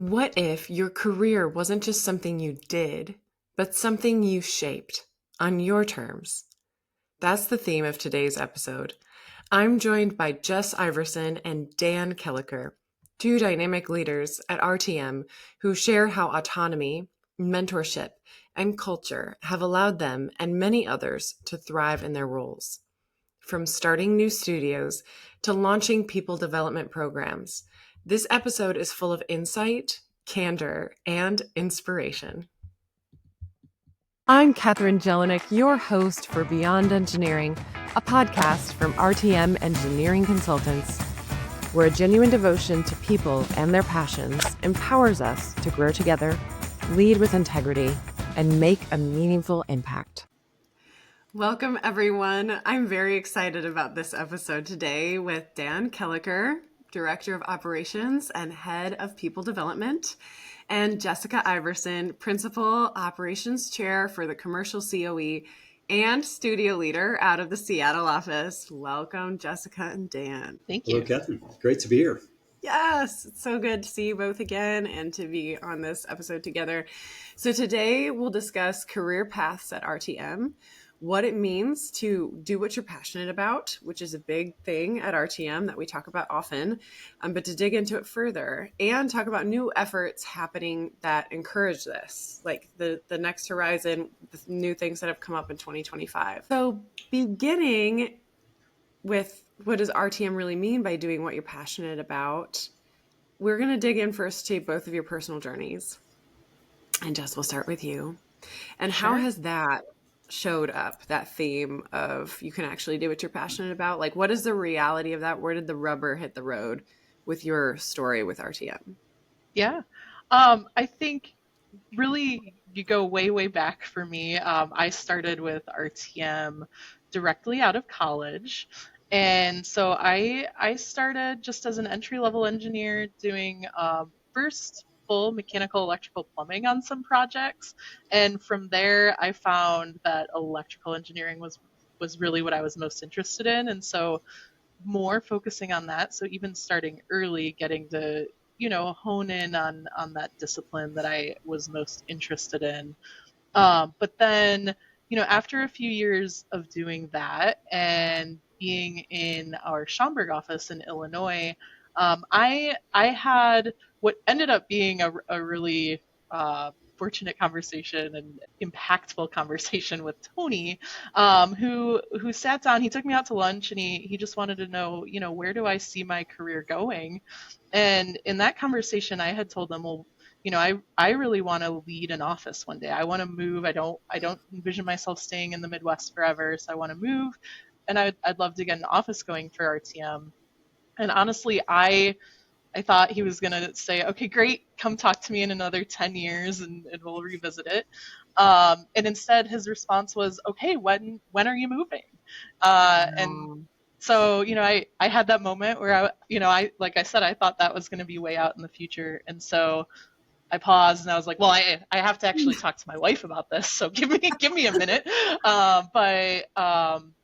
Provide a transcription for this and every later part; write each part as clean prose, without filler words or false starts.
What if your career wasn't just something you did, but something you shaped on your terms? That's the theme of today's episode. I'm joined by Jess Iversen and Dan Koelliker, two dynamic leaders at RTM who share how autonomy, mentorship, and culture have allowed them and many others to thrive in their roles. From starting new studios to launching people development programs, this episode is full of insight, candor, and inspiration. I'm Katherine Jelinek, your host for Beyond Engineering, a podcast from RTM Engineering Consultants, where a genuine devotion to people and their passions empowers us to grow together, lead with integrity, and make a meaningful impact. Welcome, everyone. I'm very excited about this episode today with Dan Koelliker, Director of Operations and Head of People Development, and Jessica Iversen, Principal Operations Chair for the Commercial COE and Studio Leader out of the Seattle office. Welcome, Jessica and Dan. Thank you. Hello, Catherine. Great to be here. Yes, it's so good to see you both again and to be on this episode together. So today we'll discuss career paths at RTM, what it means to do what you're passionate about, which is a big thing at RTM that we talk about often, but to dig into it further and talk about new efforts happening that encourage this, like the next horizon, the new things that have come up in 2025. So beginning with what does RTM really mean by doing what you're passionate about, we're going to dig in first to both of your personal journeys. And Jess, we'll start with you. And Sure. How has that showed up, that theme of you can actually do what you're passionate about? Like, what is the reality of that? Where did the rubber hit the road with your story with RTM? Yeah. I think really you go way back for me. I started with RTM directly out of college. And so I started just as an entry-level engineer doing first full mechanical, electrical, plumbing on some projects. And from there, I found that electrical engineering was really what I was most interested in. And so more focusing on that. So even starting early, getting to hone in on that discipline that I was most interested in. But then after a few years of doing that and being in our Schaumburg office in Illinois, I had what ended up being a really fortunate conversation and impactful conversation with Tony, who sat down. He took me out to lunch and he just wanted to know, where do I see my career going? And in that conversation, I had told him, well, I really want to lead an office one day. I want to move. I don't envision myself staying in the Midwest forever. So I want to move, and I'd love to get an office going for RTM. And honestly, I thought he was going to say, okay, great, come talk to me in another 10 years and we'll revisit it. And instead, his response was, okay, when are you moving? And so, I had that moment where like I said, I thought that was going to be way out in the future. And so I paused and I was like, well, I have to actually talk to my wife about this. So give me a minute. But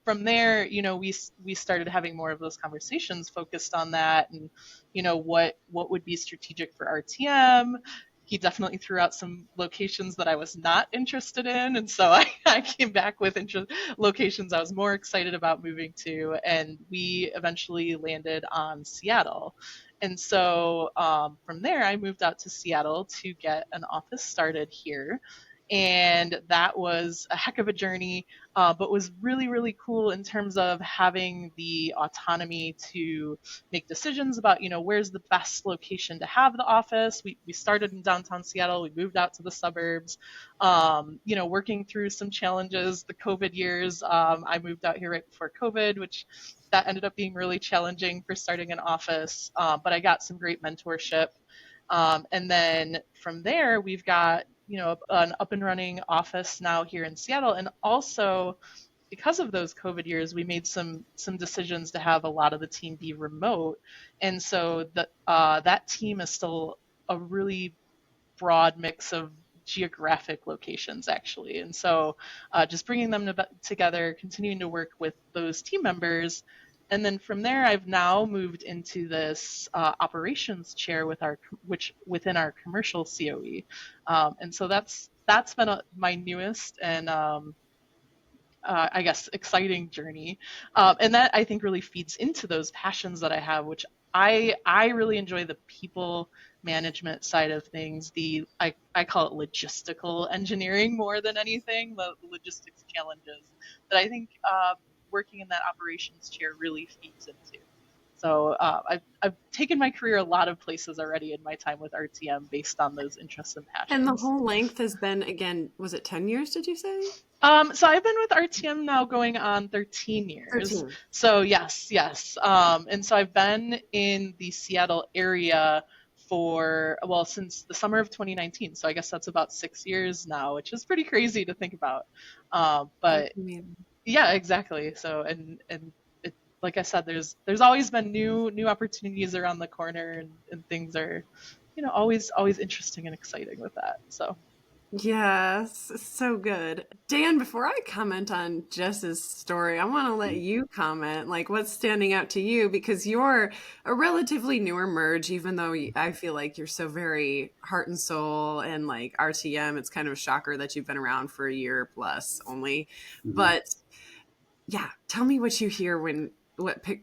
from there, we started having more of those conversations focused on that and, what would be strategic for RTM. He definitely threw out some locations that I was not interested in. And so I came back with locations I was more excited about moving to. And we eventually landed on Seattle. And so from there, I moved out to Seattle to get an office started here. And that was a heck of a journey, but was really cool in terms of having the autonomy to make decisions about, where's the best location to have the office. We started in downtown Seattle. We moved out to the suburbs, working through some challenges, the COVID years. I moved out here right before COVID, which that ended up being really challenging for starting an office, but I got some great mentorship. And then from there, we've got an up and running office now here in Seattle. And also because of those COVID years, we made some decisions to have a lot of the team be remote. And so that team is still a really broad mix of geographic locations, actually. And so just bringing them together, continuing to work with those team members And then from there, I've now moved into this operations chair which within our commercial COE, and so that's been my newest and I guess, exciting journey. And that I think really feeds into those passions that I have, which I really enjoy the people management side of things. I call it logistical engineering more than anything, the logistics challenges that I think working in that operations chair really feeds into. So I've taken my career a lot of places already in my time with RTM based on those interests and And the passions. whole length has been, again, was it 10 years, did you say? So I've been with RTM now going on 13 years. 13. So yes, yes. And so I've been in the Seattle area well, since the summer of 2019. So I guess that's about 6 years now, which is pretty crazy to think about. That's But amazing. yeah, exactly. So, and it, like I said, there's always been new opportunities around the corner, and things are, always interesting and exciting with that. So. Yes, so good. Dan, before I comment on Jess's story, I want to let you comment, like what's standing out to you because you're a relatively newer merge, even though I feel like you're so very heart and soul and like RTM. It's kind of a shocker that you've been around for a year plus only. Mhm. But yeah, tell me what you hear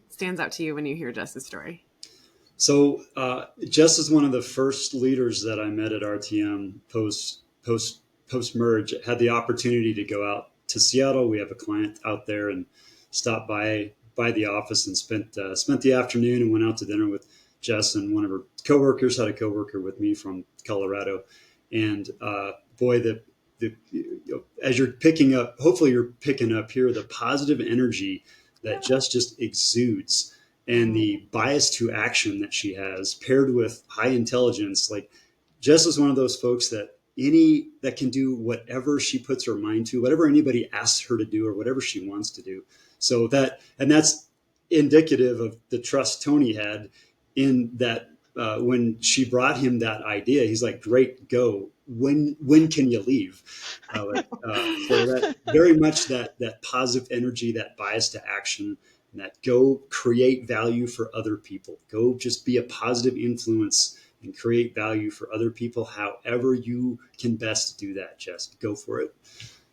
stands out to you when you hear Jess's story. So Jess is one of the first leaders that I met at RTM post merge. Had the opportunity to go out to Seattle. We have a client out there and stopped by the office and spent the afternoon and went out to dinner with Jess and one of her coworkers. Had a coworker with me from Colorado, and boy, as you're picking up, hopefully you're picking up here the positive energy that Yeah. just exudes and Mm. the bias to action that she has paired with high intelligence. Like Jess is one of those folks that can do whatever she puts her mind to, whatever anybody asks her to do or whatever she wants to do. So that's indicative of the trust Tony had in that when she brought him that idea, he's like, great, go. When can you leave? So that very much that positive energy, that bias to action, and that go create value for other people. Go just be a positive influence and create value for other people however you can best do that. Just go for it.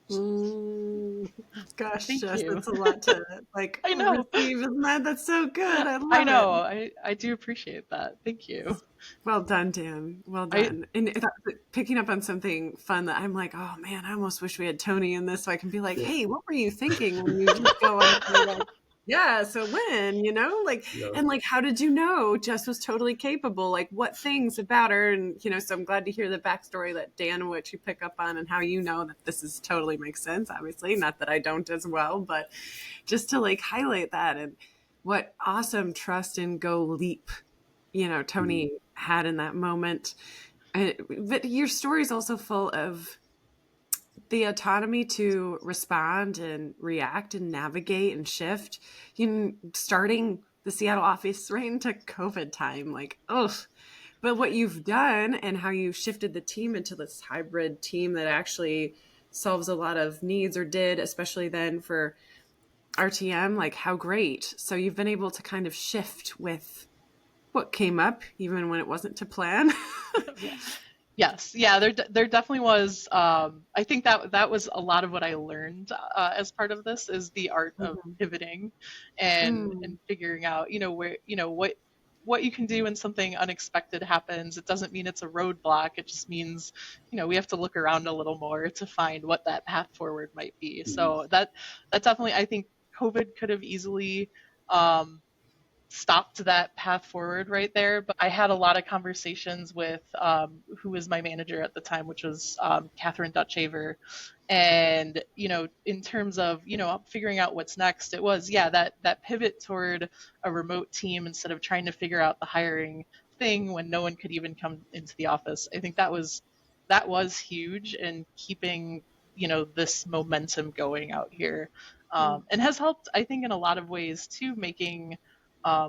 Mm, gosh, Thank Jess, you. that's a lot to like I know. receive, isn't that? That's so good. I I love it. know. I do appreciate that. Thank you. Well done, Dan. Well I done. And picking up on something fun that I'm like, oh man, I almost wish we had Tony in this so I can be like, Yeah. hey, what were you thinking when you just go on and say like, yeah, so when, like, Yeah. and like, how did you know Jess was totally capable? Like, what things about her? And, so I'm glad to hear the backstory that Dan, what you pick up on and how you know that this is totally makes sense, obviously. Not that I don't as well, but just to like highlight that and what awesome trust and go leap Mhm. Tony had in that moment. But your story is also full of the autonomy to respond and react and navigate and shift. Starting the Seattle office right into COVID time, like, oh, but what you've done and how you shifted the team into this hybrid team that actually solves a lot of needs or did, especially then for RTM, like how great. So you've been able to kind of shift with what came up, even when it wasn't to plan. yeah. Yes, yeah, there definitely was. I think that was a lot of what I learned as part of this is the art of Mhm. pivoting, and Mm. figuring out where what you can do when something unexpected happens. It doesn't mean it's a roadblock. It just means we have to look around a little more to find what that path forward might be. Mhm. So that definitely, I think COVID could have easily. Stopped that path forward right there. But I had a lot of conversations with who was my manager at the time, which was Catherine Dutchaver. And, in terms of, figuring out what's next, it was, yeah, that pivot toward a remote team instead of trying to figure out the hiring thing when no one could even come into the office. I think that was huge in keeping, this momentum going out here. And has helped, I think, in a lot of ways too, making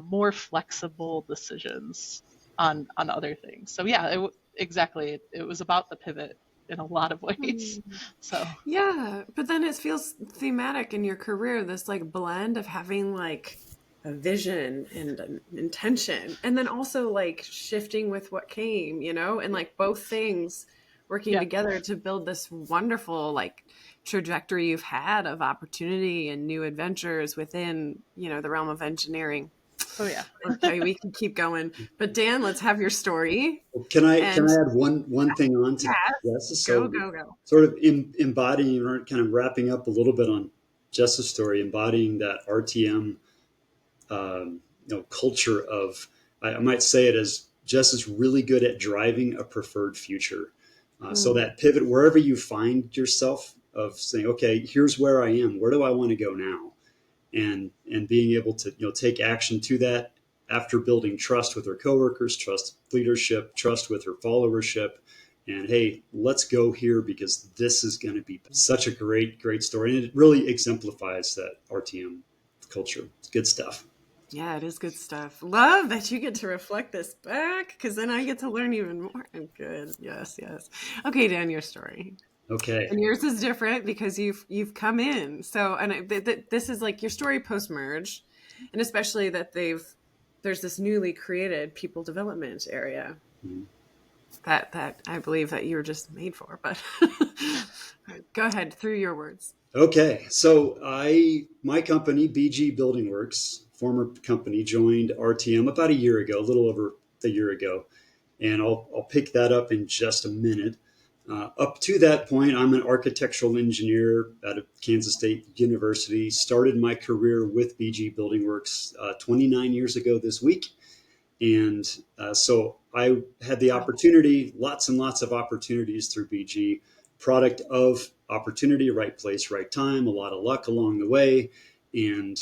more flexible decisions on other things. So yeah, exactly. It was about the pivot in a lot of ways. Mm. So Yeah, but then it feels thematic in your career, this like blend of having like a vision and an intention, and then also like shifting with what came, and like both things working Yeah. together to build this wonderful like trajectory you've had of opportunity and new adventures within, the realm of engineering. Oh yeah. Okay, we can keep going. But Dan, let's have your story. Can And I add one thing on to yes, Jess? go, So, go, go. sort of embodying or kind of wrapping up a little bit on Jess's story, embodying that RTM culture of, I might say it as Jess is really good at driving a preferred future. So Mm, that pivot, wherever you find yourself, of saying, okay, here's where I am. Where do I want to go now? And being able to take action to that after building trust with her coworkers, trust leadership, trust with her followership, and hey, let's go here because this is going to be such a great story, and it really exemplifies that RTM culture. It's good stuff. yeah, it is good stuff. Love that you get to reflect this back, because then I get to learn even more. Good. Yes, yes. Okay, Dan, your story. Okay. And yours is different because you've come in. So, and this is like your story post merge, and especially that there's this newly created people development area Mm-hmm. that I believe that you were just made for. But go ahead through your words. Okay, so my company, BG Building Works, former company, joined RTM about a year ago, a little over a year ago, and I'll pick that up in just a minute. Up to that point, I'm an architectural engineer out of Kansas State University. Started my career with BG Building Works 29 years ago this week, and so I had the opportunity, lots and lots of opportunities through BG, product of opportunity, right place, right time, a lot of luck along the way, and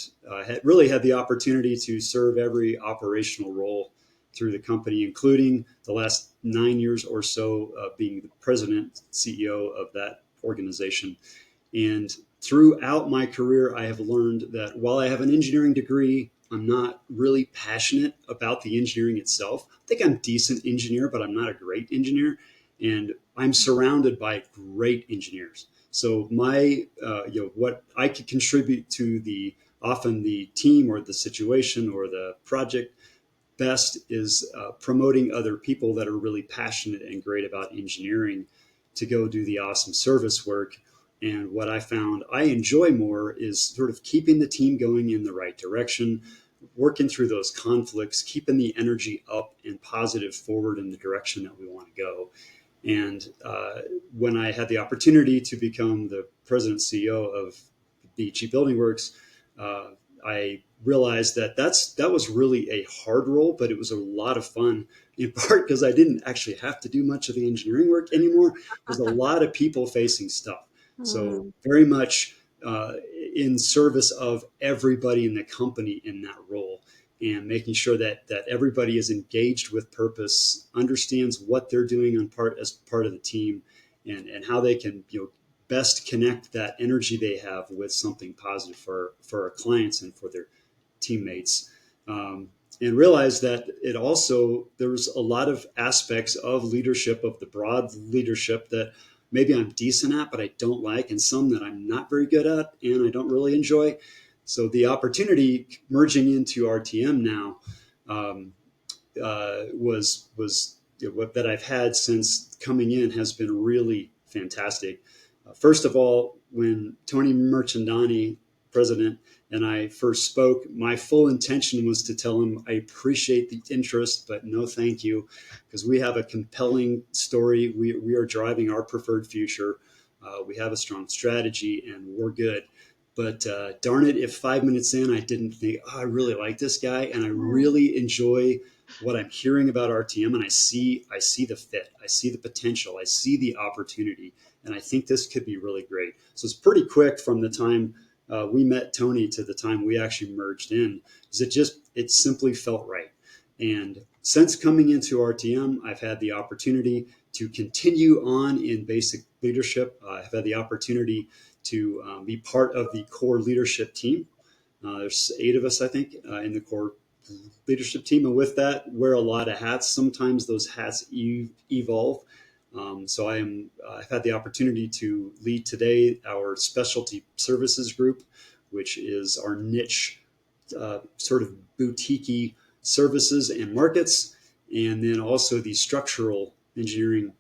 really had the opportunity to serve every operational role through the company, including the last 9 years or so being the president, CEO of that organization. And throughout my career, I have learned that while I have an engineering degree, I'm not really passionate about the engineering itself. I think I'm a decent engineer, but I'm not a great engineer. And I'm surrounded by great engineers. So what I could contribute to often the team or the situation or the project best is promoting other people that are really passionate and great about engineering to go do the awesome service work. And what I found I enjoy more is sort of keeping the team going in the right direction, working through those conflicts, keeping the energy up and positive forward in the direction that we want to go. And when I had the opportunity to become the president CEO of BG Building Works, I realized that was really a hard role, but it was a lot of fun. In part because I didn't actually have to do much of the engineering work anymore. There's a lot of people facing stuff, so Mm, very much in service of everybody in the company in that role, and making sure that everybody is engaged with purpose, understands what they're doing as part of the team, and how they can best connect that energy they have with something positive for our clients and for their teammates. And realize that there's a lot of aspects of leadership, of the broad leadership, that maybe I'm decent at, but I don't like, and some that I'm not very good at and I don't really enjoy. So the opportunity merging into RTM now what that I've had since coming in has been really fantastic. First of all, when Tony Merchandani, president, and I first spoke, my full intention was to tell him I appreciate the interest, but no thank you, because we have a compelling story. We are driving our preferred future. We have a strong strategy, and we're good. But darn it, if 5 minutes in I didn't think, I really like this guy, and I really enjoy what I'm hearing about RTM, and I see the fit, I see the potential, I see the opportunity, and I think this could be really great. So it's pretty quick from the time we met Tony to the time we actually merged in, because it simply felt right. And since coming into RTM, I've had the opportunity to continue on in basic leadership. I've had the opportunity to be part of the core leadership team. There's 8 of us, I think, in the core leadership team, and with that, wear a lot of hats. Sometimes those hats evolve. So I've had the opportunity to lead today our specialty services group, which is our niche sort of boutique services and markets, and then also the structural engineering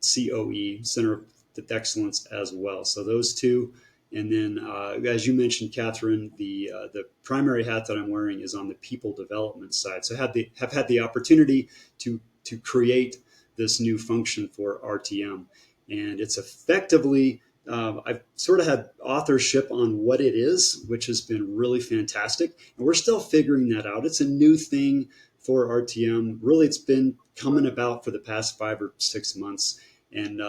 COE, Center of Excellence, as well. So those two. And then, as you mentioned, Catherine, the primary hat that I'm wearing is on the people development side. So have had the opportunity to create this new function for RTM, and it's effectively I've sort of had authorship on what it is, which has been really fantastic, and we're still figuring that out. It's a new thing for RTM. Really, it's been coming about for the past 5 or 6 months. And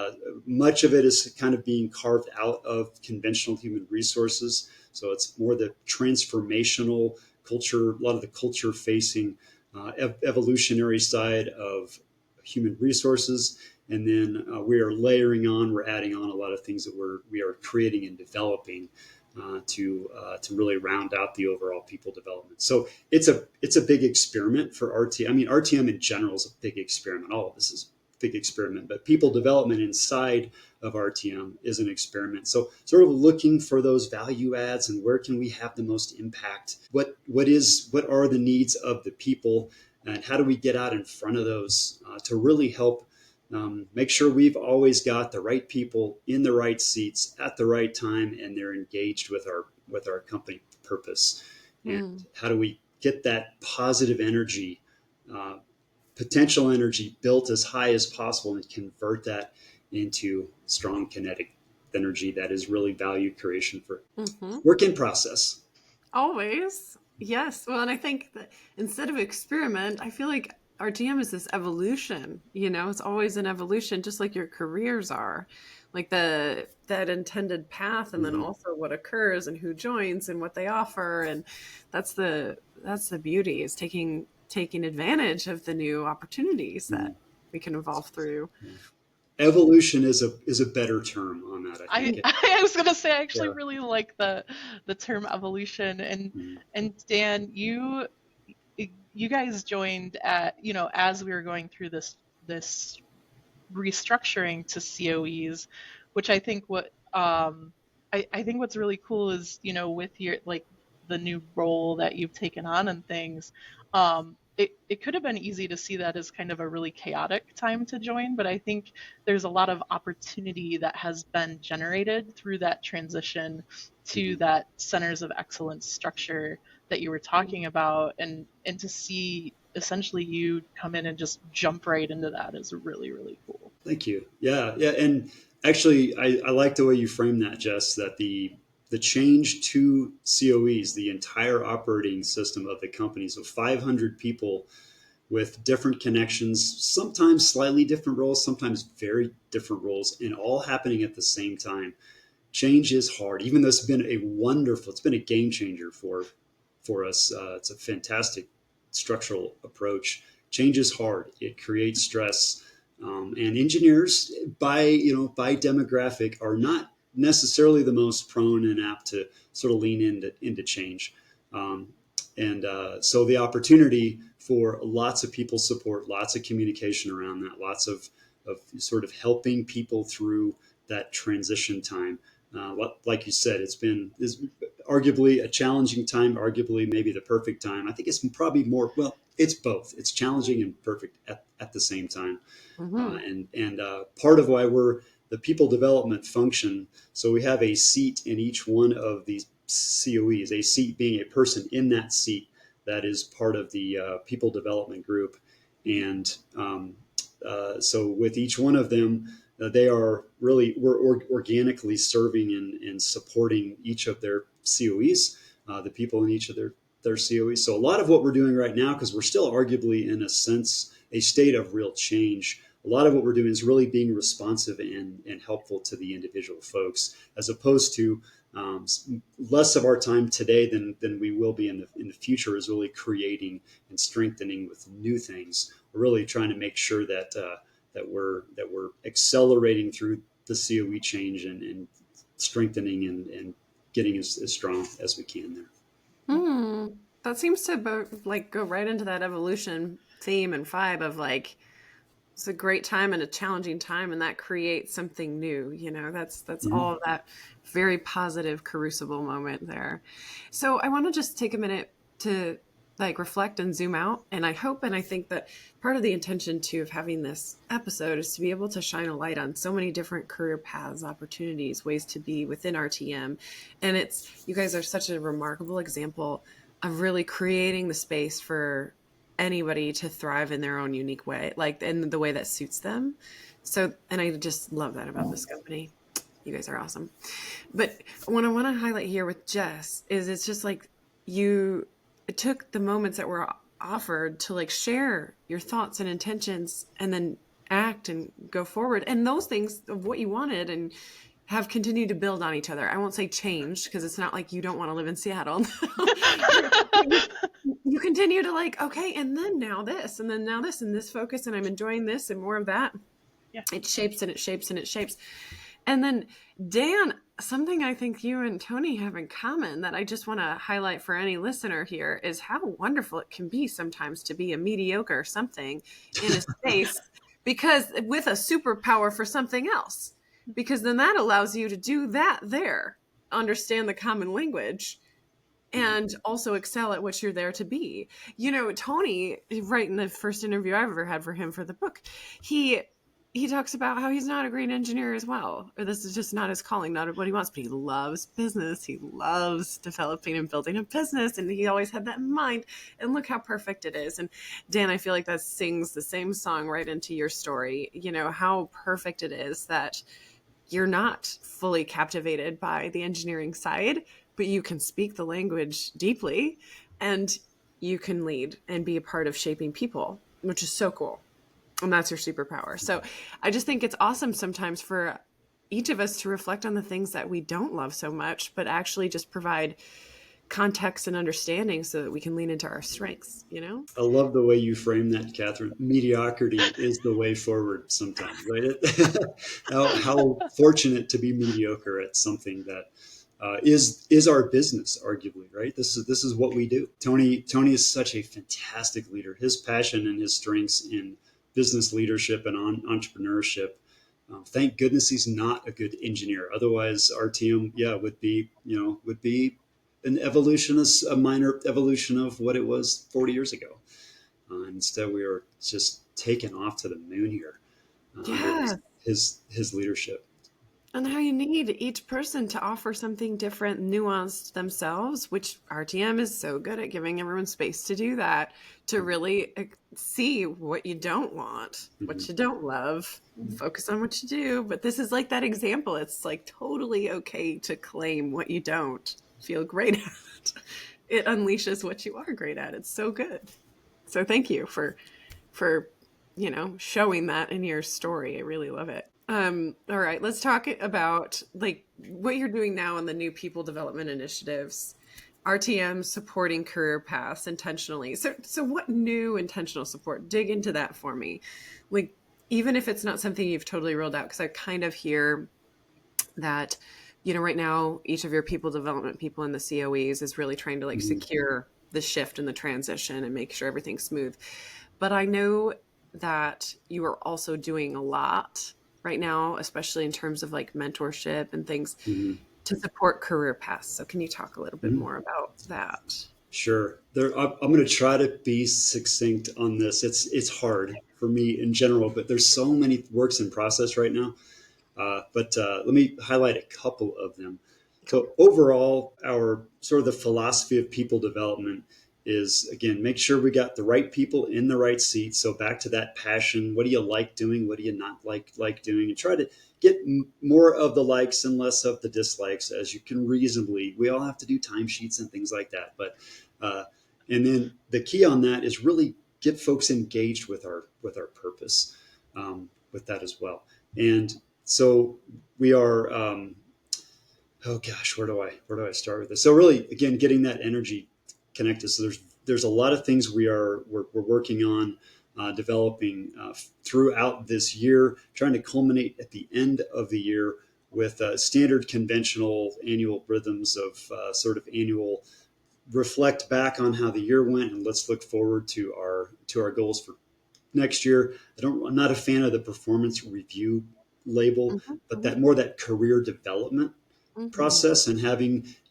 much of it is kind of being carved out of conventional human resources. So it's more the transformational culture, a lot of the culture facing evolutionary side of human resources. And then we're adding on a lot of things that we are creating and developing to really round out the overall people development. So it's a big experiment for RTM. I mean, RTM in general is a big experiment. All of this is big experiment, but people development inside of RTM is an experiment. So sort of looking for those value adds and where can we have the most impact? What are the needs of the people, and how do we get out in front of those to really help make sure we've always got the right people in the right seats at the right time, and they're engaged with our company purpose. And how do we get that positive energy, potential energy built as high as possible, and convert that into strong kinetic energy that is really value creation for work in process. Always. Yes. Well, and I think that instead of experiment, I feel like RTM is this evolution, it's always an evolution, just like your careers are, like that intended path, and then also what occurs and who joins and what they offer. And that's the beauty, is taking advantage of the new opportunities that we can evolve through. Evolution is a better term on that, I think. I was going to say, I actually really like the term evolution. And Dan, you guys joined at, as we were going through this restructuring to COEs, which I think I think what's really cool is, with your, like, the new role that you've taken on and things, it could have been easy to see that as kind of a really chaotic time to join, but I think there's a lot of opportunity that has been generated through that transition to that centers of excellence structure that you were talking about, and to see essentially you come in and just jump right into that is really, really cool. Thank you. Yeah. And actually, I like the way you frame that, Jess, that the change to COEs, the entire operating system of the company, so 500 people with different connections, sometimes slightly different roles, sometimes very different roles, and all happening at the same time. Change is hard, even though it's been a game changer for us. It's a fantastic structural approach. Change is hard. It creates stress. And engineers, by demographic, are not necessarily the most prone and apt to sort of lean into change. So the opportunity for lots of people support, lots of communication around that, lots of sort of helping people through that transition time. Like you said, it's arguably a challenging time, arguably maybe the perfect time. I think it's probably more, well, it's both. It's challenging and perfect at the same time. Part of why we're the people development function, so we have a seat in each one of these COEs, a seat being a person in that seat that is part of the people development group. And so with each one of them, we're organically serving and supporting each of their COEs, the people in each of their COEs. So a lot of what we're doing right now, because we're still arguably in a sense a state of real change, a lot of what we're doing is really being responsive and helpful to the individual folks, as opposed to less of our time today than we will be in the future is really creating and strengthening with new things. We're really trying to make sure that we're accelerating through the COE change and strengthening and getting as strong as we can there. That seems to go right into that evolution theme and vibe of like, it's a great time and a challenging time, and that creates something new. That's all of that very positive crucible moment there. So I want to just take a minute to like reflect and zoom out. And I hope and I think that part of the intention too of having this episode is to be able to shine a light on so many different career paths, opportunities, ways to be within RTM. And it's, you guys are such a remarkable example of really creating the space for anybody to thrive in their own unique way, like in the way that suits them. So, and I just love that about this company. You guys are awesome. But what I want to highlight here with Jess is it's just like you took the moments that were offered to like share your thoughts and intentions and then act and go forward. And those things of what you wanted and have continued to build on each other. I won't say changed because it's not like you don't want to live in Seattle. You continue to like, okay, and then now this, and then now this, and this focus, and I'm enjoying this and more of that. Yeah. It shapes and it shapes and it shapes. And then Dan, something I think you and Tony have in common that I just want to highlight for any listener here is how wonderful it can be sometimes to be a mediocre something in a space because with a superpower for something else, because then that allows you to do that there, understand the common language, and also excel at what you're there to be. You know, Tony, right in the first interview I've ever had for him for the book, he talks about how he's not a great engineer as well, or this is just not his calling, not what he wants, but he loves business. He loves developing and building a business, and he always had that in mind. And look how perfect it is. And Dan, I feel like that sings the same song right into your story. You know, how perfect it is that you're not fully captivated by the engineering side, but you can speak the language deeply and you can lead and be a part of shaping people, which is so cool. And that's your superpower. So I just think it's awesome sometimes for each of us to reflect on the things that we don't love so much, but actually just provide context and understanding so that we can lean into our strengths, you know? I love the way you frame that, Catherine. Mediocrity is the way forward sometimes, right? How fortunate to be mediocre at something that is our business, arguably, right? This is what we do. Tony is such a fantastic leader. His passion and his strengths in business leadership and entrepreneurship. Thank goodness he's not a good engineer. Otherwise, RTM, would be a minor evolution of what it was 40 years ago. Instead, we are just taken off to the moon here under his leadership. And how you need each person to offer something different, nuanced themselves, which RTM is so good at giving everyone space to do that, to really see what you don't want, what you don't love, focus on what you do. But this is like that example. It's like totally okay to claim what you don't feel great at. It unleashes what you are great at. It's so good. So thank you for showing that in your story. I really love it. All right, let's talk about like what you're doing now in the new people development initiatives, RTM supporting career paths intentionally. So what new intentional support? Dig into that for me. Like, even if it's not something you've totally rolled out, because I kind of hear that, right now, each of your people development people in the COEs is really trying to secure the shift and the transition and make sure everything's smooth. But I know that you are also doing a lot right now, especially in terms of like mentorship and things to support career paths. So can you talk a little bit more about that? Sure. I'm going to try to be succinct on this. It's hard for me in general, but there's so many works in process right now. But let me highlight a couple of them. So overall, our sort of the philosophy of people development is, again, make sure we got the right people in the right seat. So back to that passion. What do you like doing? What do you not like doing? And try to get more of the likes and less of the dislikes as you can reasonably. We all have to do timesheets and things like that. But and then the key on that is really get folks engaged with our purpose with that as well. And so we are, where do I start with this? So really, again, getting that energy connected. So there's a lot of things we're working on developing throughout this year, trying to culminate at the end of the year with standard conventional annual rhythms of sort of annual reflect back on how the year went and let's look forward to our goals for next year. I'm not a fan of the performance review label, but that career development Mhm. process and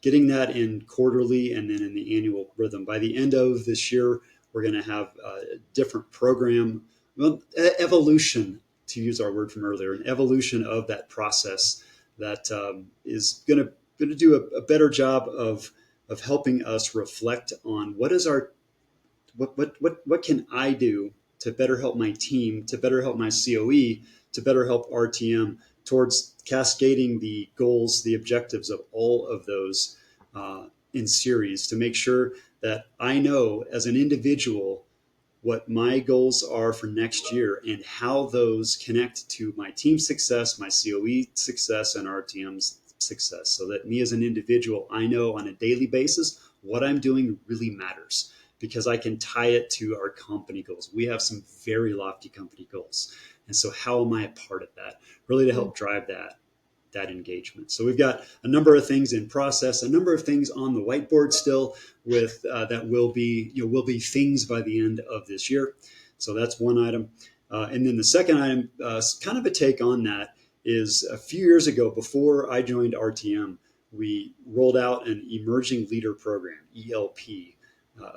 getting that in quarterly and then in the annual rhythm. By the end of this year, we're going to have a different program, well, evolution, to use our word from earlier, an evolution of that process that is going to do a better job of helping us reflect on what can I do to better help my team, to better help my COE, to better help RTM towards cascading the goals, the objectives of all of those in series to make sure that I know as an individual what my goals are for next year and how those connect to my team success, my COE success, and RTM's success. So that me as an individual, I know on a daily basis what I'm doing really matters because I can tie it to our company goals. We have some very lofty company goals. And so how am I a part of that? Really to help drive that engagement. So we've got a number of things in process, a number of things on the whiteboard still with that will be things by the end of this year. So that's one item. And then the second item, kind of a take on that, is a few years ago, before I joined RTM, we rolled out an emerging leader program, ELP,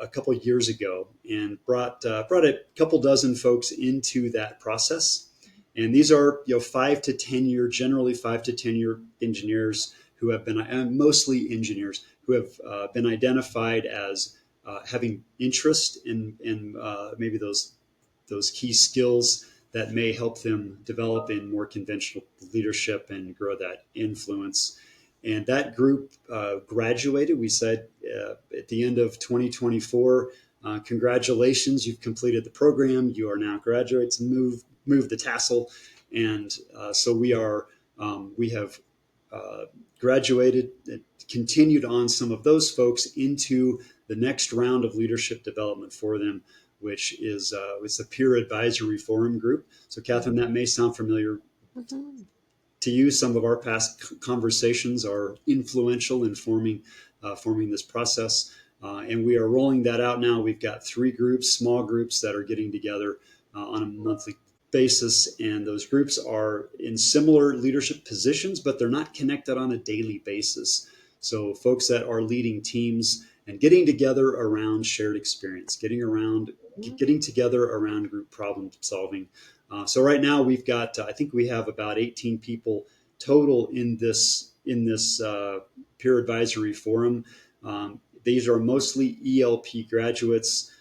a couple of years ago, and brought a couple dozen folks into that process. And these are, 5 to 10 year, generally 5 to 10 year engineers who have been, mostly engineers who have been identified as having interest in maybe those key skills that may help them develop in more conventional leadership and grow that influence. And that group graduated. We said at the end of 2024, congratulations, you've completed the program. You are now graduates. Move the tassel. And so we have graduated, continued on some of those folks into the next round of leadership development for them, which is it's the Peer Advisory Forum group. So, Catherine, that may sound familiar Mhm. to you. Some of our past conversations are influential in forming this process. And we are rolling that out now. We've got 3 groups, small groups that are getting together on a monthly basis. And those groups are in similar leadership positions, but they're not connected on a daily basis. So folks that are leading teams and getting together around shared experience, getting together around group problem solving. So right now we've got, I think we have about 18 people total in this peer advisory forum. These are mostly ELP graduates,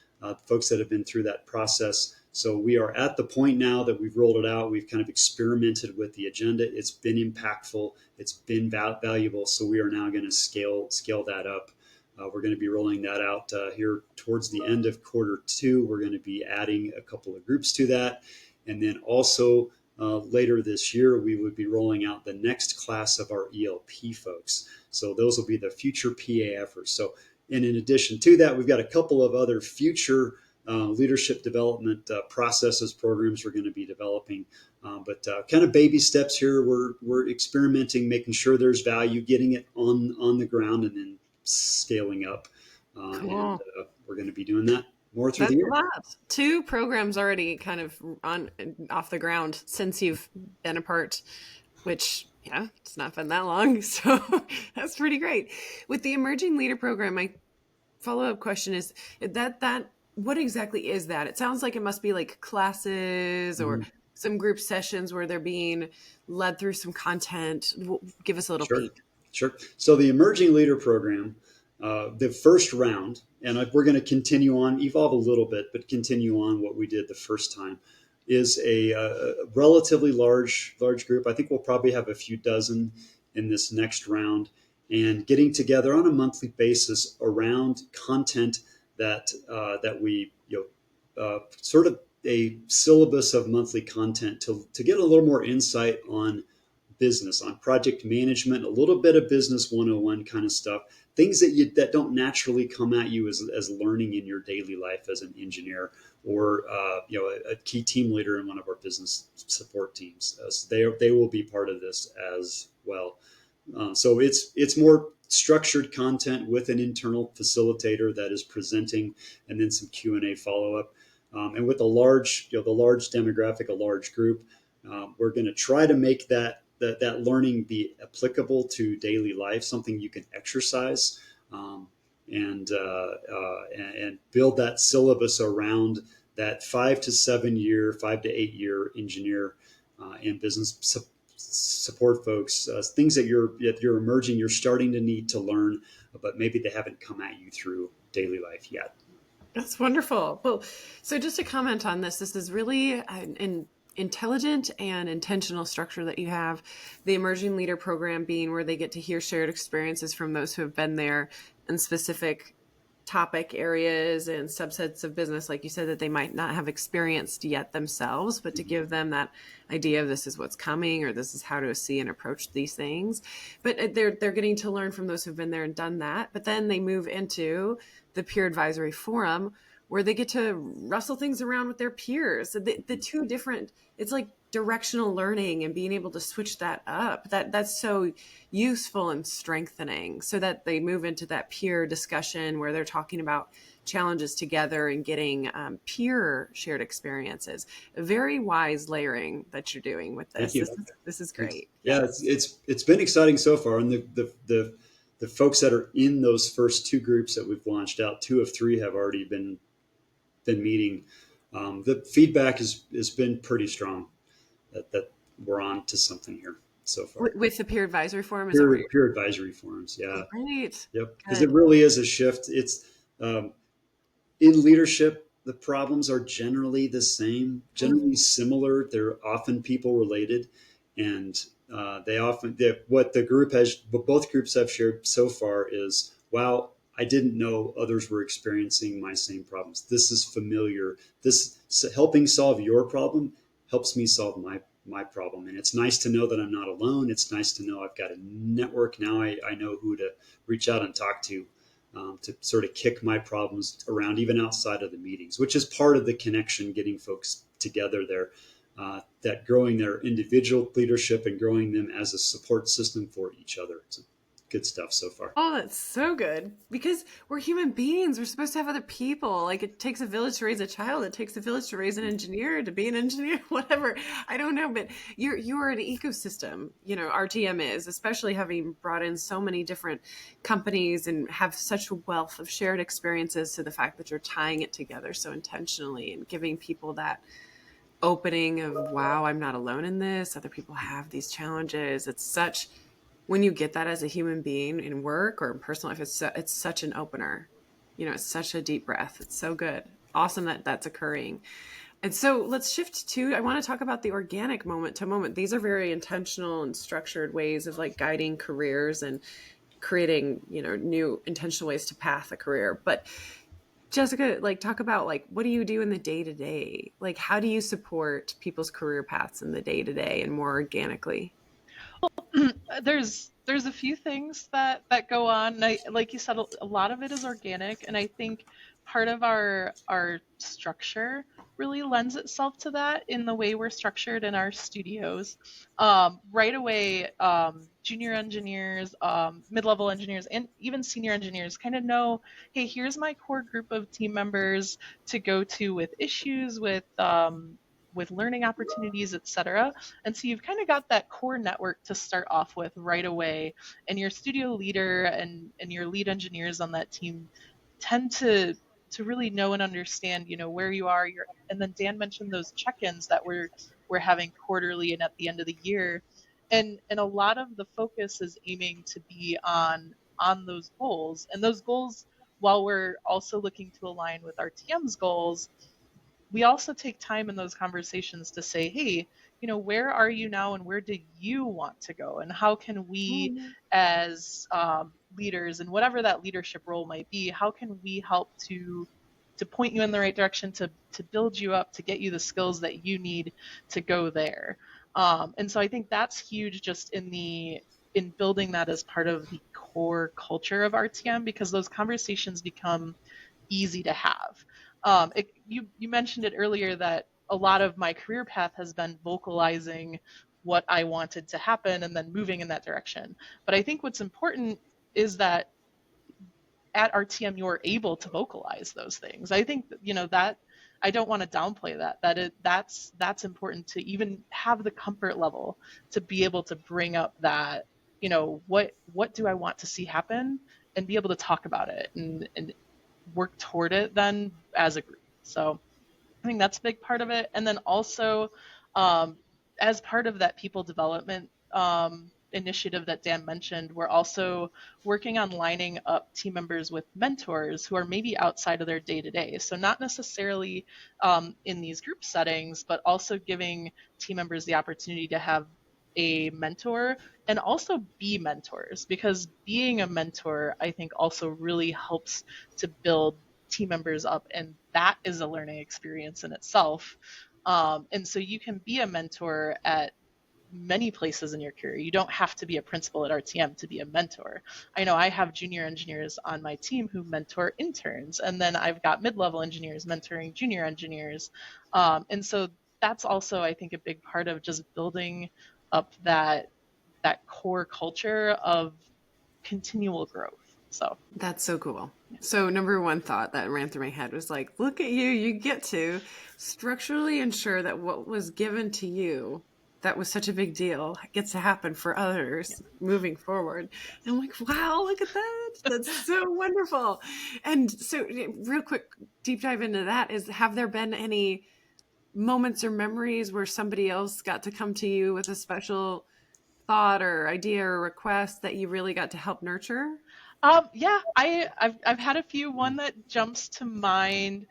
folks that have been through that process. So we are at the point now that we've rolled it out. We've kind of experimented with the agenda. It's been impactful. It's been valuable. So we are now going to scale that up. We're going to be rolling that out here towards the end of Q2. We're going to be adding a couple of groups to that. And then also later this year, we would be rolling out the next class of our ELP folks. So those will be the future PAFers. So, and in addition to that, we've got a couple of other future leadership development processes, programs we're going to be developing. But kind of baby steps here. We're experimenting, making sure there's value, getting it on the ground, and then scaling up. Cool. And we're going to be doing that more through That's the a year. lot. 2 programs already kind of off the ground since you've been a part, which, yeah, it's not been that long. So that's pretty great. With the Emerging Leader Program, my follow-up question is that what exactly is that? It sounds like it must be like classes or Mhm. some group sessions where they're being led through some content. Give us a little Sure, peek. sure. So the Emerging Leader Program, the first round, and we're going to continue on, evolve a little bit, but continue on what we did the first time, is a relatively large group. I think we'll probably have a few dozen in this next round, and getting together on a monthly basis around content that we sort of a syllabus of monthly content to get a little more insight on business, on project management, a little bit of business 101 kind of stuff, things that don't naturally come at you as learning in your daily life as an engineer or a key team leader in one of our business support teams. So they will be part of this as well. So it's more structured content with an internal facilitator that is presenting, and then some Q&A follow up. And with the large demographic, a large group, we're going to try to make that that learning be applicable to daily life, something you can exercise, um, and build that syllabus around that 5 to 7 year, 5 to 8 year engineer and business support folks, things that you're emerging, you're starting to need to learn, but maybe they haven't come at you through daily life yet. That's wonderful. Well, so just to comment on this, this is really an intelligent and intentional structure that you have. The Emerging Leader Program being where they get to hear shared experiences from those who have been there in specific topic areas and subsets of business, like you said, that they might not have experienced yet themselves, but to give them that idea of this is what's coming, or this is how to see and approach these things. But they're getting to learn from those who've been there and done that. But then they move into the peer advisory forum where they get to wrestle things around with their peers. The two different, it's like directional learning and being able to switch that up. That's so useful and strengthening, so that they move into that peer discussion where they're talking about challenges together and getting peer shared experiences. A very wise layering that you're doing with this. This is great. Yeah, it's been exciting so far, and the folks that are in those first two groups that we've launched out, 2 of 3 have already been meeting. The feedback has been pretty strong that we're on to something here so far. With the peer advisory forum? Peer advisory forums, yeah. Great. Yep, because it really is a shift. It's in leadership, the problems are generally the same, generally similar. They're often people related, and what both groups have shared so far is, wow, I didn't know others were experiencing my same problems. This is familiar. This helping solve your problem helps me solve my problem. And it's nice to know that I'm not alone. It's nice to know I've got a network. Now I know who to reach out and talk to sort of kick my problems around, even outside of the meetings, which is part of the connection, getting folks together there, that growing their individual leadership and growing them as a support system for each other. It's good stuff so far. Oh, that's so good, because we're human beings. We're supposed to have other people. Like, it takes a village to raise a child. It takes a village to raise an engineer, to be an engineer, whatever. I don't know, but you're an ecosystem. RTM is, especially having brought in so many different companies and have such a wealth of shared experiences, to the fact that you're tying it together so intentionally and giving people that opening of, wow, I'm not alone in this. Other people have these challenges. When you get that as a human being in work or in personal life, it's such an opener. It's such a deep breath. It's so good. Awesome that that's occurring. And so let's shift to, I want to talk about the organic moment to moment. These are very intentional and structured ways of like guiding careers and creating, new intentional ways to path a career. But Jessica, talk about what do you do in the day to day? How do you support people's career paths in the day to day and more organically? There's a few things that go on. And like you said, a lot of it is organic, and I think part of our structure really lends itself to that in the way we're structured in our studios. Right away, junior engineers, mid-level engineers, and even senior engineers kind of know, hey, here's my core group of team members to go to with issues, with learning opportunities, etc. And so you've kind of got that core network to start off with right away. And your studio leader and your lead engineers on that team tend to really know and understand, where you are. And then Dan mentioned those check-ins that we're having quarterly and at the end of the year. And a lot of the focus is aiming to be on those goals. And those goals, while we're also looking to align with RTM's goals, we also take time in those conversations to say, hey, where are you now and where do you want to go? And how can we, as leaders, and whatever that leadership role might be, how can we help to point you in the right direction, to build you up, to get you the skills that you need to go there? And so I think that's huge, just in building that as part of the core culture of RTM, because those conversations become easy to have. You mentioned it earlier that a lot of my career path has been vocalizing what I wanted to happen and then moving in that direction. But I think what's important is that at RTM you're able to vocalize those things. I think that I don't want to downplay that's important to even have the comfort level to be able to bring up that, what do I want to see happen, and be able to talk about it and work toward it then as a group. So I think that's a big part of it. And then also, um, as part of that people development initiative that Dan mentioned, we're also working on lining up team members with mentors who are maybe outside of their day to day. So, not necessarily in these group settings, but also giving team members the opportunity to have a mentor and also be mentors, because being a mentor, I think, also really helps to build team members up, and that is a learning experience in itself. And so you can be a mentor at many places in your career. You don't have to be a principal at RTM to be a mentor. I know I have junior engineers on my team who mentor interns, and then I've got mid-level engineers mentoring junior engineers. And so that's also, I think, a big part of just building up that core culture of continual growth. So That's so cool. So number one thought that ran through my head was like, look at you, you get to structurally ensure that what was given to you that was such a big deal gets to happen for others moving forward. And I'm like, wow, look at that. That's so wonderful. And so real quick, deep dive into that is, have there been any moments or memories where somebody else got to come to you with a special thought or idea or request that you really got to help nurture? Yeah, I've had a few. One that jumps to mind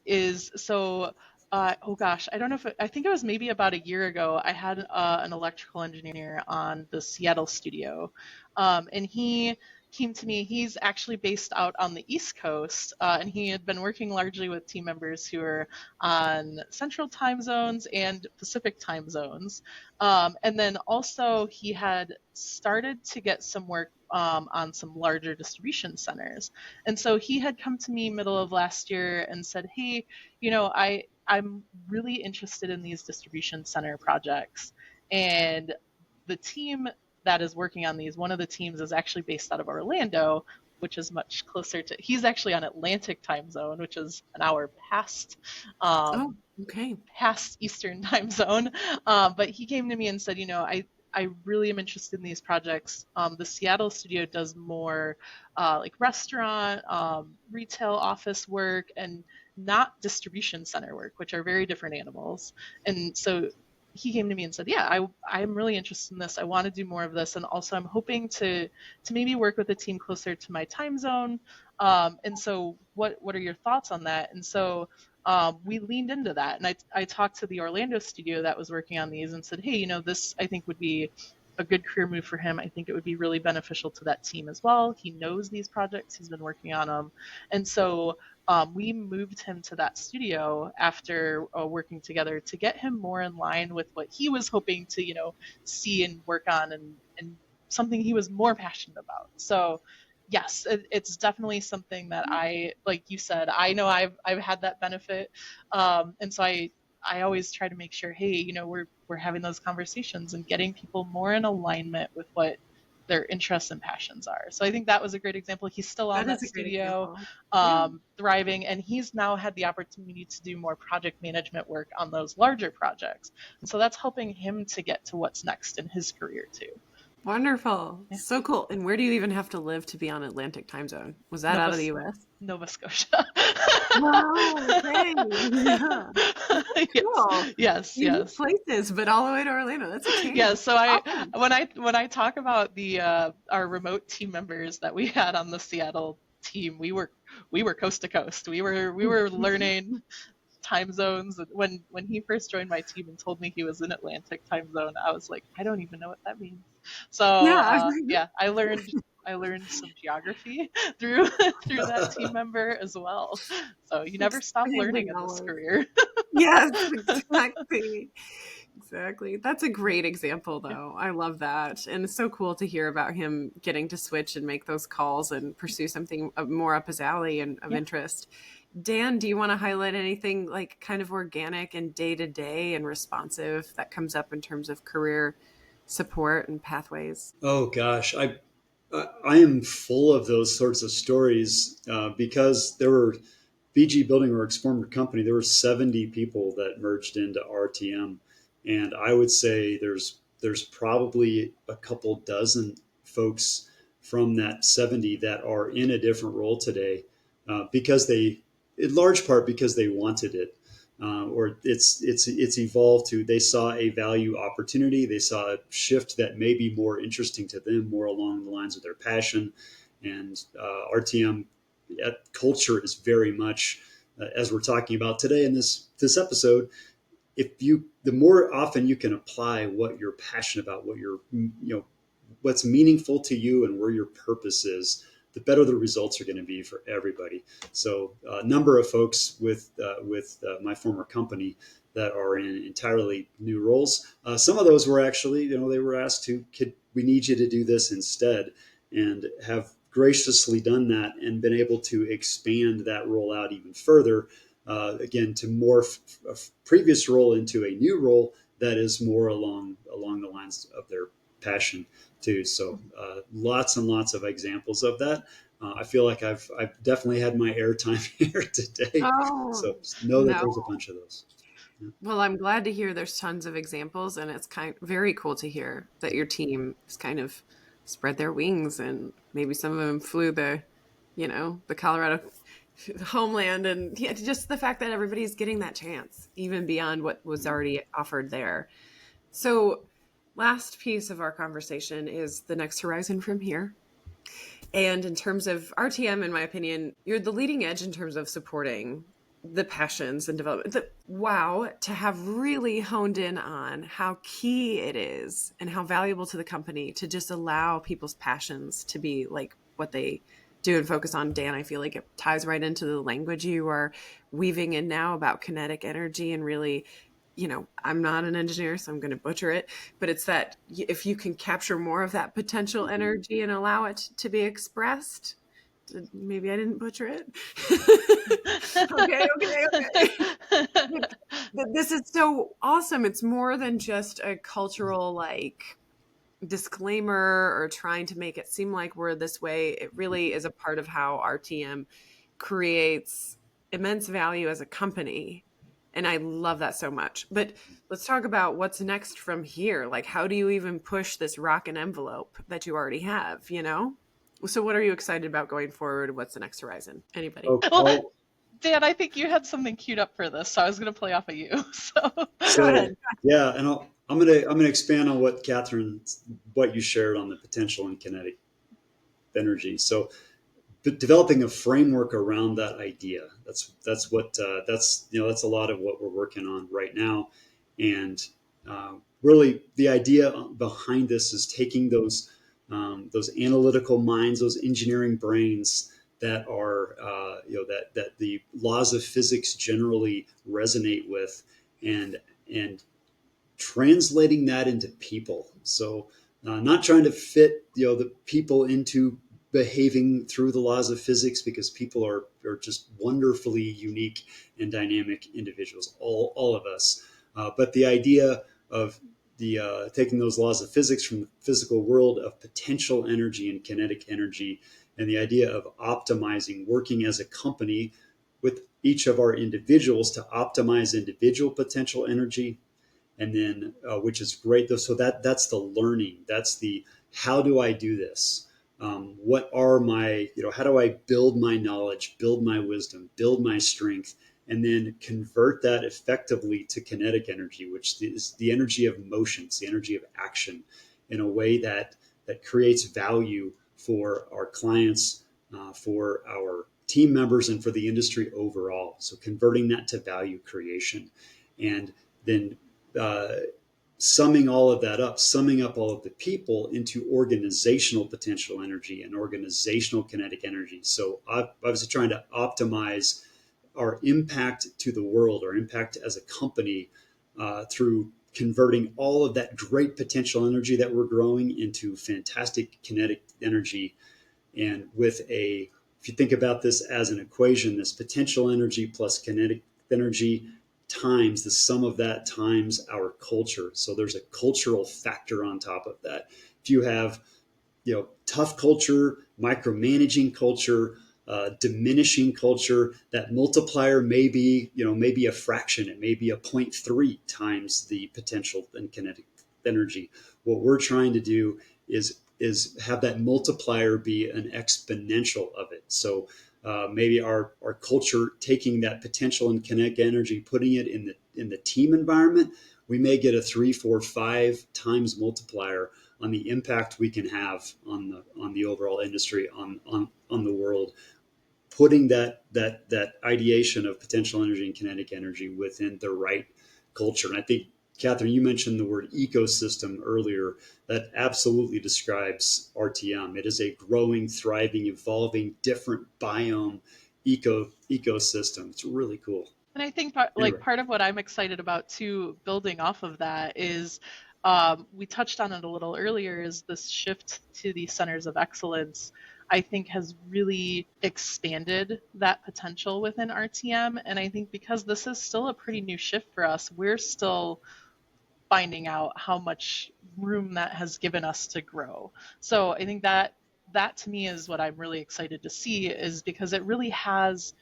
is so. Oh gosh, I don't know if I think it was maybe about a year ago. I had an electrical engineer on the Seattle studio, and he came to me. He's actually based out on the East Coast, and he had been working largely with team members who are on Central time zones and Pacific time zones. And then also he had started to get some work on some larger distribution centers. And so he had come to me middle of last year and said, hey, I'm really interested in these distribution center projects. And the team that is working on these, one of the teams is actually based out of Orlando, which is much closer to, he's actually on Atlantic time zone, which is an hour past Oh, okay. past Eastern time zone. But he came to me and said, I really am interested in these projects. The Seattle studio does more like restaurant, retail office work, and not distribution center work, which are very different animals. And so he came to me and said, yeah, I'm really interested in this. I want to do more of this. And also I'm hoping to maybe work with a team closer to my time zone. And so what are your thoughts on that? And so we leaned into that. And I talked to the Orlando studio that was working on these and said, hey, this I think would be a good career move for him. I think it would be really beneficial to that team as well. He knows these projects, he's been working on them. And so we moved him to that studio after working together to get him more in line with what he was hoping to, see and work on, and something he was more passionate about. So yes, it's definitely something that like you said, I know I've had that benefit. And so I always try to make sure, hey, we're having those conversations and getting people more in alignment with what their interests and passions are. So I think that was a great example. He's still on that studio, thriving, and he's now had the opportunity to do more project management work on those larger projects. And so that's helping him to get to what's next in his career too. Wonderful. Yeah. So cool. And where do you even have to live to be on Atlantic time zone? Was that out of the US? Nova Scotia. Wow. Okay. Yeah. Cool. Yes. Places, but all the way to Orlando. That's a change. Yeah. So when I talk about the our remote team members that we had on the Seattle team, we were coast to coast. We were learning time zones. When he first joined my team and told me he was in Atlantic time zone, I was like, I don't even know what that means. So I learned some geography through that team member as well. So you never stop learning in this career. Yes, exactly. That's a great example, though. I love that. And it's so cool to hear about him getting to switch and make those calls and pursue something more up his alley and of interest. Dan, do you want to highlight anything like kind of organic and day-to-day and responsive that comes up in terms of career support and pathways? Oh gosh, I am full of those sorts of stories because there were BG Building Works, former company, there were 70 people that merged into RTM. And I would say there's probably a couple dozen folks from that 70 that are in a different role today because they, in large part because they wanted it. Or it's evolved to, they saw a value opportunity, they saw a shift that may be more interesting to them, more along the lines of their passion. And RTM culture is very much, as we're talking about today in this episode, the more often you can apply what you're passionate about, what's meaningful to you and where your purpose is, the better the results are going to be for everybody. So a number of folks with my former company that are in entirely new roles. Some of those were actually, they were asked to, we need you to do this instead, and have graciously done that and been able to expand that role out even further. Again, to morph a previous role into a new role that is more along the lines of their passion too. So lots and lots of examples of that. I feel like I've definitely had my airtime here today. Oh, So know that no. there's a bunch of those. Yeah. Well, I'm glad to hear there's tons of examples, and it's very cool to hear that your team has kind of spread their wings, and maybe some of them flew the Colorado homeland, and just the fact that everybody's getting that chance, even beyond what was already offered there. So last piece of our conversation is the next horizon from here. And in terms of RTM, in my opinion, you're the leading edge in terms of supporting the passions and development. Wow, to have really honed in on how key it is and how valuable to the company to just allow people's passions to be like what they do and focus on. Dan, I feel like it ties right into the language you are weaving in now about kinetic energy, and really, I'm not an engineer, so I'm going to butcher it, but it's that if you can capture more of that potential energy and allow it to be expressed. Maybe I didn't butcher it. Okay. But this is so awesome. It's more than just a cultural disclaimer or trying to make it seem like we're this way. It really is a part of how RTM creates immense value as a company. And I love that so much. But let's talk about what's next from here. Like, how do you even push this rocket envelope that you already have, So what are you excited about going forward? What's the next horizon? Anybody? Well, Dan, I think you had something queued up for this, so I was going to play off of you. So Go ahead. Yeah, and I'm gonna expand on what you shared on the potential in kinetic energy. So developing a framework around that idea. That's a lot of what we're working on right now. And really the idea behind this is taking those analytical minds, those engineering brains that are, that the laws of physics generally resonate with, and translating that into people. So not trying to fit, the people into behaving through the laws of physics, because people are just wonderfully unique and dynamic individuals, all of us. But the idea of taking those laws of physics from the physical world of potential energy and kinetic energy, and the idea of optimizing, working as a company with each of our individuals to optimize individual potential energy. And then, which is great though. So that's the learning. That's the, how do I do this? What are my, how do I build my knowledge, build my wisdom, build my strength, and then convert that effectively to kinetic energy, which is the energy of motion, it's the energy of action, in a way that creates value for our clients, for our team members, and for the industry overall. So converting that to value creation, and then summing all of that up, summing up all of the people into organizational potential energy and organizational kinetic energy. So obviously trying to optimize our impact to the world, our impact as a company, through converting all of that great potential energy that we're growing into fantastic kinetic energy. And if you think about this as an equation, this potential energy plus kinetic energy times the sum of that times our culture. So there's a cultural factor on top of that. If you have, tough culture, micromanaging culture, diminishing culture, that multiplier may be, maybe a fraction. It may be a 0.3 times the potential and kinetic energy. What we're trying to do is have that multiplier be an exponential of it. So maybe our culture taking that potential and kinetic energy, putting it in the team environment, we may get a 3, 4, 5 times multiplier on the impact we can have on the overall industry, on the world, putting that ideation of potential energy and kinetic energy within the right culture. And I think, Catherine, you mentioned the word ecosystem earlier. That absolutely describes RTM. It is a growing, thriving, evolving, different biome ecosystem. It's really cool. And I think Anyway. part of what I'm excited about too, building off of that, is we touched on it a little earlier, is this shift to the centers of excellence, I think has really expanded that potential within RTM. And I think because this is still a pretty new shift for us, we're still finding out how much room that has given us to grow. So I think that to me is what I'm really excited to see, is because it really has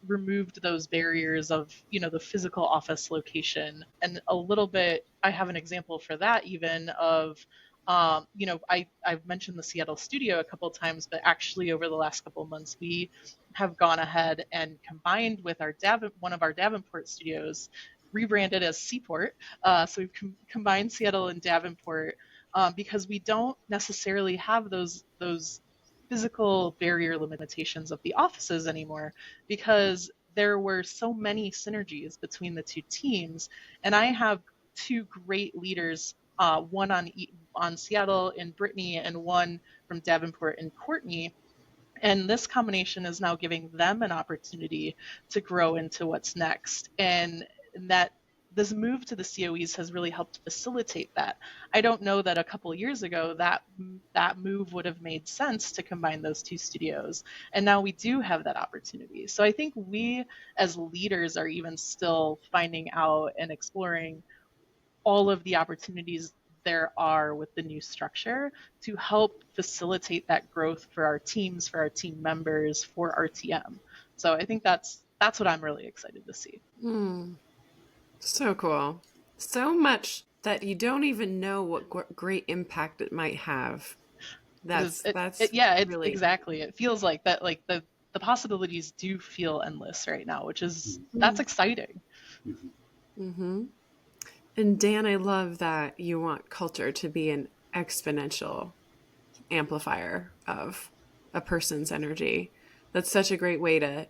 removed those barriers of, the physical office location. And a little bit, I have an example for that even of, I've mentioned the Seattle studio a couple of times, but actually over the last couple of months, we have gone ahead and combined with one of our Davenport studios, rebranded as Seaport. So we've combined Seattle and Davenport because we don't necessarily have those physical barrier limitations of the offices anymore, because there were so many synergies between the two teams. And I have two great leaders, one on Seattle in Brittany, and one from Davenport in Courtney. And this combination is now giving them an opportunity to grow into what's next. And that this move to the COEs has really helped facilitate that. I don't know that a couple of years ago that move would have made sense to combine those two studios. And now we do have that opportunity. So I think we as leaders are even still finding out and exploring all of the opportunities there are with the new structure to help facilitate that growth for our teams, for our team members, for RTM. So I think that's what I'm really excited to see. So cool. So much that you don't even know what great impact it might have. That's really exactly. It feels like that, like the possibilities do feel endless right now, which is, Mm-hmm. that's exciting. Mm-hmm. And Dan, I love that you want culture to be an exponential amplifier of a person's energy. That's such a great way to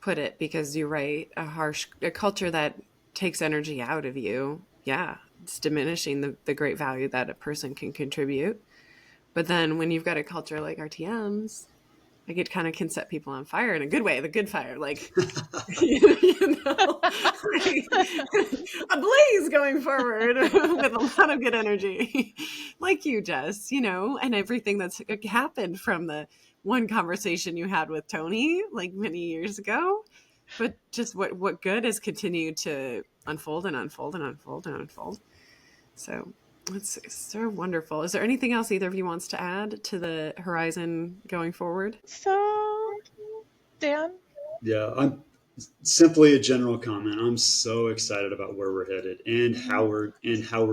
put it, because you're right. A culture that takes energy out of you, yeah, it's diminishing the great value that a person can contribute. But then when you've got a culture like RTM's, like it kind of can set people on fire in a good way, the good fire, like, a blaze going forward with a lot of good energy, like you, Jess, and everything that's happened from the one conversation you had with Tony, like many years ago. But just what good has continued to unfold and unfold and unfold and unfold. So it's so wonderful. Is there anything else either of you wants to add to the horizon going forward? So, Dan? Yeah, I'm simply a general comment. I'm so excited about where we're headed and how we're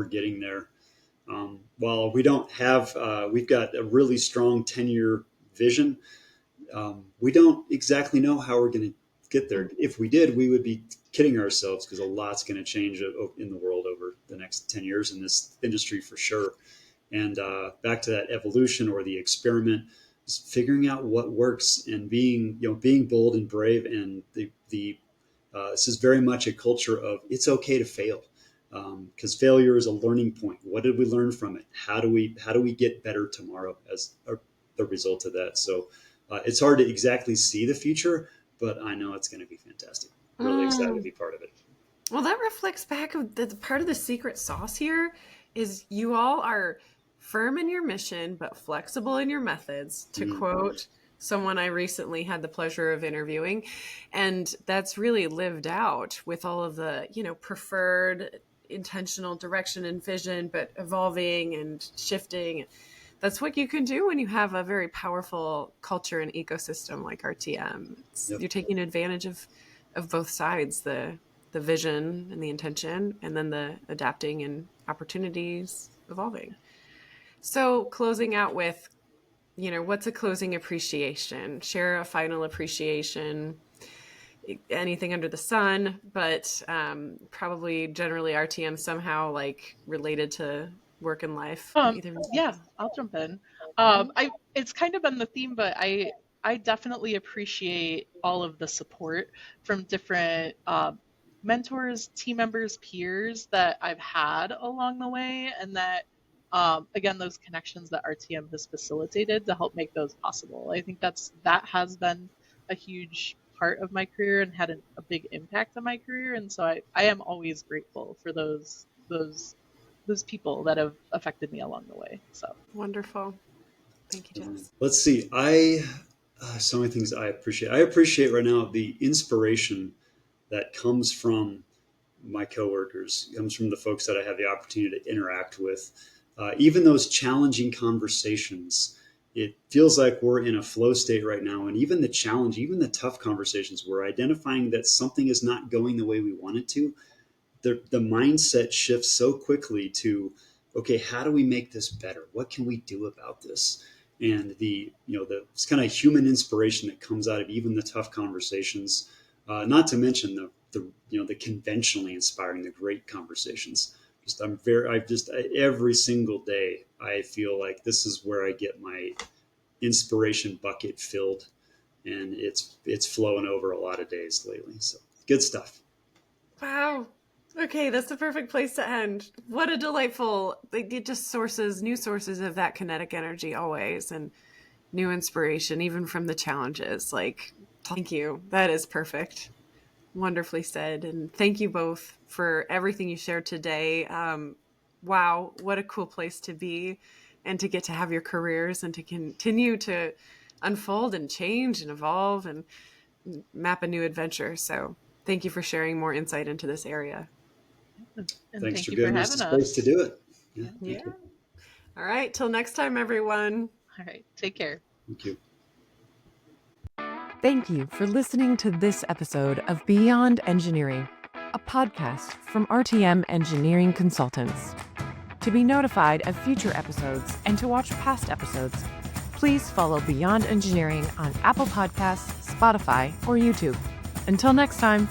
getting there. While we don't have, we've got a really strong 10-year vision. We don't exactly know how we're going to get there. If we did, we would be kidding ourselves, because a lot's going to change in the world over the next 10 years in this industry for sure. And back to that evolution or the experiment, is figuring out what works and being bold and brave. And this is very much a culture of it's okay to fail, because failure is a learning point. What did we learn from it? How do we get better tomorrow as the result of that? So it's hard to exactly see the future, but I know it's going to be fantastic. Really excited to be part of it. Well, that reflects back of the part of the secret sauce here is you all are firm in your mission, but flexible in your methods, to quote someone I recently had the pleasure of interviewing. And that's really lived out with all of the, preferred intentional direction and vision, but evolving and shifting. that's what you can do when you have a very powerful culture and ecosystem like RTM. Yep. You're taking advantage of both sides, the vision and the intention, and then the adapting and opportunities evolving. So closing out with, what's a closing appreciation? Share a final appreciation, anything under the sun, but probably generally RTM somehow like related to work and life. Yeah, I'll jump in. It's kind of been the theme, but I definitely appreciate all of the support from different mentors, team members, peers that I've had along the way, and that again, those connections that RTM has facilitated to help make those possible. I think that has been a huge part of my career and had a big impact on my career, and so I am always grateful for those people that have affected me along the way. So wonderful. Thank you, Jess. Let's see. So many things I appreciate. I appreciate right now the inspiration that comes from my coworkers, comes from the folks that I have the opportunity to interact with. Even those challenging conversations, it feels like we're in a flow state right now. And even the challenge, even the tough conversations, we're identifying that something is not going the way we want it to. The mindset shifts so quickly to, okay, how do we make this better? What can we do about this? And the kind of human inspiration that comes out of even the tough conversations, not to mention the conventionally inspiring, the great conversations. Every single day, I feel like this is where I get my inspiration bucket filled, and it's flowing over a lot of days lately. So good stuff. Wow. Okay, that's the perfect place to end. What a delightful, it just new sources of that kinetic energy always, and new inspiration, even from the challenges. Thank you. That is perfect. Wonderfully said. And thank you both for everything you shared today. Wow, what a cool place to be, and to get to have your careers and to continue to unfold and change and evolve and map a new adventure. So thank you for sharing more insight into this area. And Thanks thank for you giving for us the having space us. to do it. Yeah. All right. Till next time, everyone. All right. Take care. Thank you. Thank you for listening to this episode of Beyond Engineering, a podcast from RTM Engineering Consultants. To be notified of future episodes and to watch past episodes, please follow Beyond Engineering on Apple Podcasts, Spotify, or YouTube. Until next time.